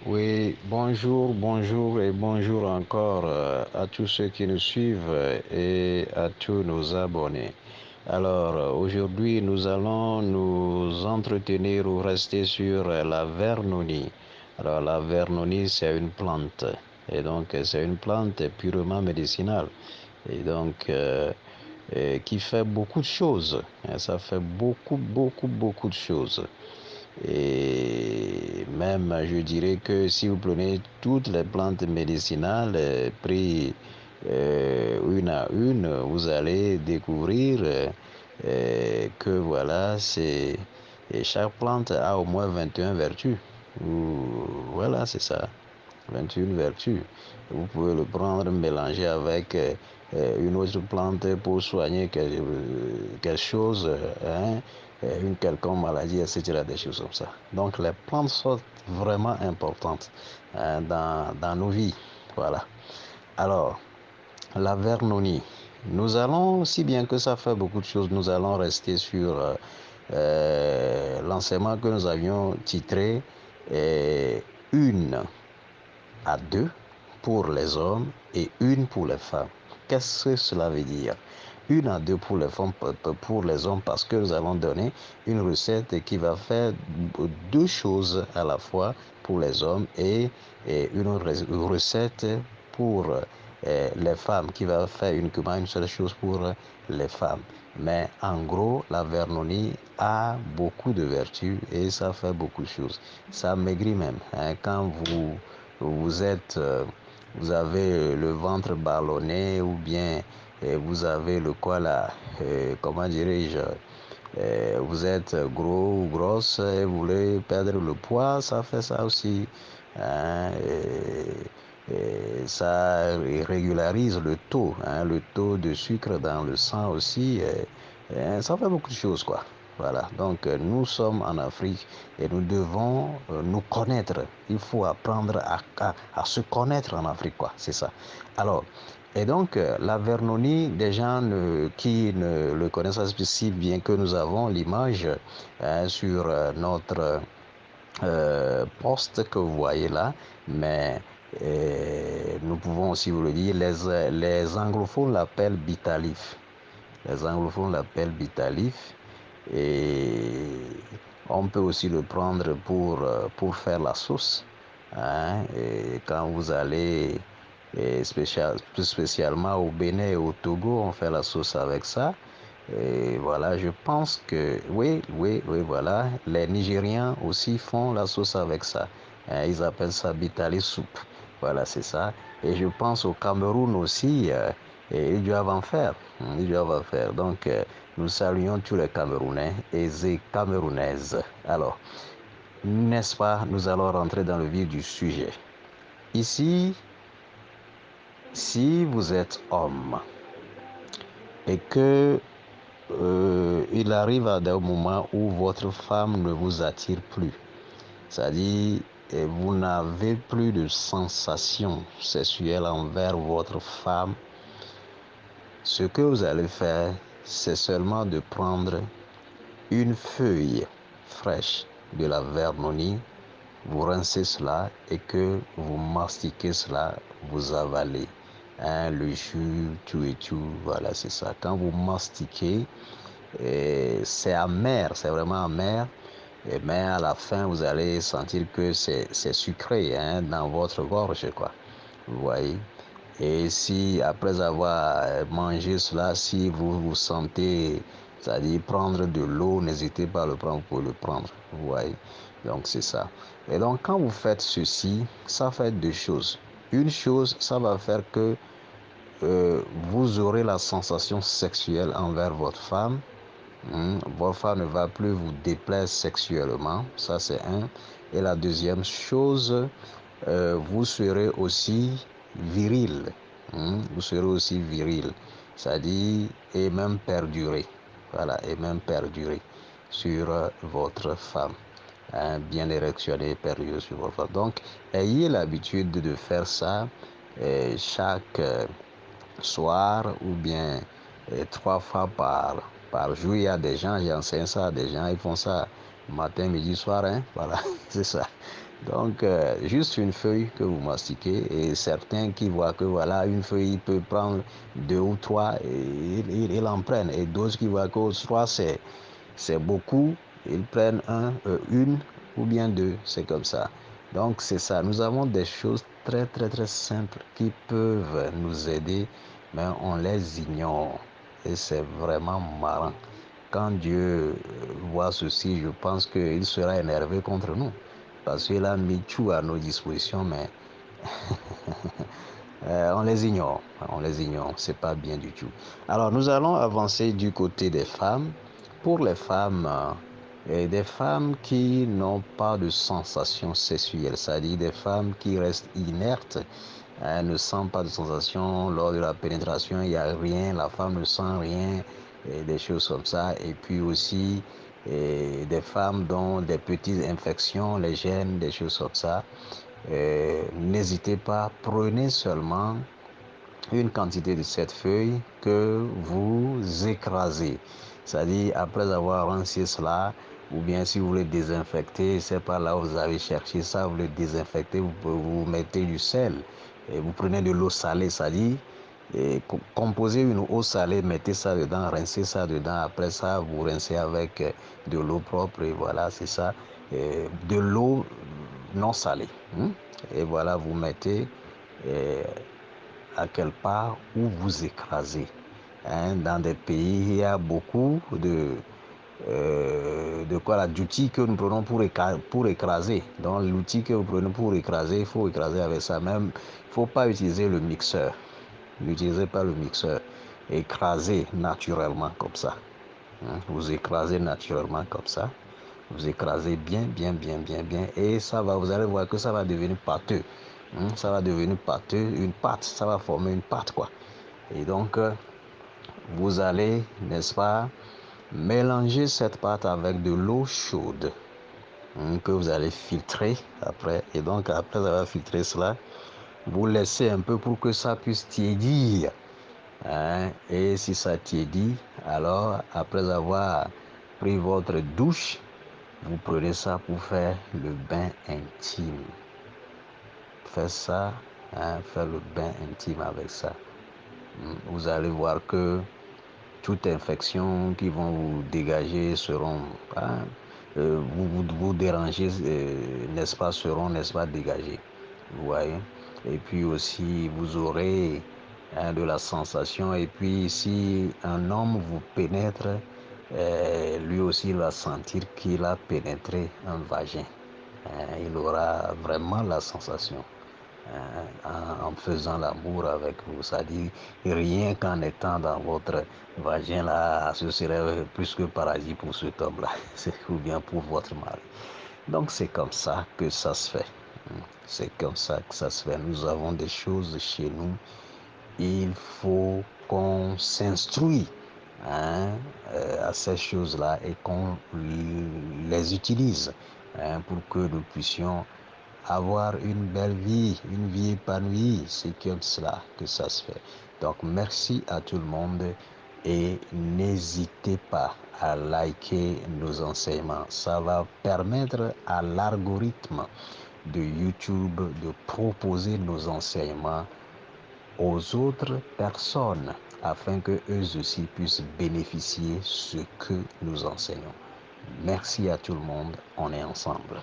Oui, bonjour, bonjour et bonjour encore à tous ceux qui nous suivent et à tous nos abonnés. Alors, aujourd'hui, nous allons nous entretenir ou rester sur la vernonie. Alors, la vernonie, c'est une plante. Et donc, c'est une plante purement médicinale. Et donc, qui fait beaucoup de choses. Et ça fait beaucoup de choses. Et même, je dirais que si vous prenez toutes les plantes médicinales, prises une à une, vous allez découvrir que voilà, et chaque plante a au moins 21 vertus. Voilà, c'est ça. 21 vertus. Vous pouvez le prendre, mélanger avec une autre plante pour soigner quelque chose, hein, une quelconque maladie, etc. Des choses comme ça. Donc les plantes sont vraiment importantes dans nos vies. Voilà. Alors, la vernonie. Nous allons, si bien que ça fait beaucoup de choses, nous allons rester sur l'enseignement que nous avions titré une à deux pour les hommes et une pour les femmes. Qu'est-ce que cela veut dire? Une à deux pour les femmes, pour les hommes, parce que nous allons donner une recette qui va faire deux choses à la fois pour les hommes et une recette pour les femmes qui va faire uniquement une seule chose pour les femmes. Mais en gros, la vernonie a beaucoup de vertus et ça fait beaucoup de choses. Ça maigrit même. Hein, quand vous êtes, vous avez le ventre ballonné ou bien vous avez le quoi là, comment dirais-je, vous êtes gros ou grosse et vous voulez perdre le poids, ça fait ça aussi. Hein, et ça régularise le taux de sucre dans le sang aussi. Ça fait beaucoup de choses, quoi. Voilà, donc nous sommes en Afrique et nous devons nous connaître. Il faut apprendre à se connaître en Afrique, quoi. C'est ça. Alors, et donc, la vernonie, des gens qui ne le connaissent pas si bien que nous avons l'image sur notre poste que vous voyez là, mais nous pouvons aussi vous le dire, les anglophones l'appellent bitalif. Les anglophones l'appellent bitalif et on peut aussi le prendre pour faire la sauce. Hein, et quand vous allez plus spécialement au Bénin et au Togo, on fait la sauce avec ça. Et voilà, je pense que oui, voilà. Les Nigériens aussi font la sauce avec ça. Hein, ils appellent ça bitali soup. Voilà, c'est ça. Et je pense au Cameroun aussi, et ils doivent en faire. Ils doivent en faire. Donc, nous saluons tous les Camerounais et les Camerounaises. Alors, n'est-ce pas, nous allons rentrer dans le vif du sujet. Ici, si vous êtes homme et que il arrive à des moments où votre femme ne vous attire plus, c'est-à-dire vous n'avez plus de sensations sexuelles envers votre femme, ce que vous allez faire, c'est seulement de prendre une feuille fraîche de la vernonie, vous rincez cela et que vous mastiquez cela, vous avalez. Hein, le jus, tout et tout, voilà, c'est ça. Quand vous mastiquez, c'est amer, c'est vraiment amer, mais à la fin, vous allez sentir que c'est sucré hein, dans votre gorge, quoi. Vous voyez? Et si après avoir mangé cela, si vous vous sentez, c'est-à-dire prendre de l'eau, n'hésitez pas à le prendre, vous pouvez le prendre. Vous voyez? Donc c'est ça. Et donc quand vous faites ceci, ça fait deux choses. Une chose, ça va faire que vous aurez la sensation sexuelle envers votre femme. Votre femme ne va plus vous déplaire sexuellement, ça c'est un. Et la deuxième chose, vous serez aussi viril. Vous serez aussi viril, c'est-à-dire et même perdurer. Voilà, et même perdurer sur votre femme. Hein, bien érectionné, perdurer sur votre femme. Donc, ayez l'habitude de faire ça chaque soir ou bien trois fois par jour. Il y a des gens, j'enseigne ça à des gens, ils font ça matin, midi, soir. Hein, voilà, c'est ça. Donc, juste une feuille que vous mastiquez, et certains qui voient que voilà, une feuille, il peut prendre 2 ou 3 et ils en prennent. Et d'autres qui voient que 3, c'est beaucoup, ils prennent une ou bien 2, c'est comme ça. Donc, c'est ça. Nous avons des choses très, très, très simples qui peuvent nous aider, mais on les ignore. Et c'est vraiment marrant. Quand Dieu voit ceci, je pense qu'il sera énervé contre nous. Parce qu'il a mis tout à nos dispositions, mais on les ignore, c'est pas bien du tout. Alors nous allons avancer du côté des femmes. Pour les femmes, des femmes qui n'ont pas de sensations sexuelles, c'est-à-dire des femmes qui restent inertes, elles ne sentent pas de sensations lors de la pénétration, il n'y a rien, la femme ne sent rien, et des choses comme ça. Et puis aussi des femmes dont des petites infections, les gènes, des choses comme ça. N'hésitez pas, prenez seulement une quantité de cette feuille que vous écrasez. C'est-à-dire, après avoir rincé cela, ou bien si vous voulez désinfecter, c'est pas là où vous avez cherché ça, vous le désinfectez, vous mettez du sel, et vous prenez de l'eau salée, c'est-à-dire, composez une eau salée, mettez ça dedans, rincez ça dedans, après ça, vous rincez avec de l'eau propre, et voilà, c'est ça, de l'eau non salée. Et voilà, vous mettez à quelque part où vous écrasez. Dans des pays, il y a beaucoup de quoi là, d'outils que nous prenons pour écraser. Donc l'outil que vous prenez pour écraser, il faut écraser avec ça. Même, il ne faut pas utiliser le mixeur. N'utilisez pas le mixeur. Écrasez naturellement comme ça. Vous écrasez naturellement comme ça. Vous écrasez bien, bien, bien, bien, bien. Et ça va, vous allez voir que ça va devenir pâteux. Ça va devenir pâteux, une pâte. Ça va former une pâte, quoi. Et donc, vous allez, n'est-ce pas, mélanger cette pâte avec de l'eau chaude que vous allez filtrer après. Et donc, après avoir filtré cela, vous laissez un peu pour que ça puisse tiédir. Et si ça tiédit, alors, après avoir pris votre douche, vous prenez ça pour faire le bain intime. Faites ça, faire le bain intime avec ça. Vous allez voir que toutes infections qui vont vous dégager seront, vous déranger, n'est-ce pas, seront, n'est-ce pas, dégagées. Vous voyez. Et puis aussi, vous aurez de la sensation. Et puis, si un homme vous pénètre, lui aussi, il va sentir qu'il a pénétré un vagin. Il aura vraiment la sensation en faisant l'amour avec vous. C'est-à-dire, rien qu'en étant dans votre vagin, là, ce serait plus que paradis pour cet homme-là, ou bien pour votre mari. Donc, c'est comme ça que ça se fait. C'est comme ça que ça se fait. Nous avons des choses chez nous. Il faut qu'on s'instruise à ces choses-là et qu'on les utilise pour que nous puissions avoir une belle vie, une vie épanouie. C'est comme cela que ça se fait. Donc, merci à tout le monde et n'hésitez pas à liker nos enseignements. Ça va permettre à l'algorithme de YouTube de proposer nos enseignements aux autres personnes afin que eux aussi puissent bénéficier de ce que nous enseignons. Merci à tout le monde, on est ensemble.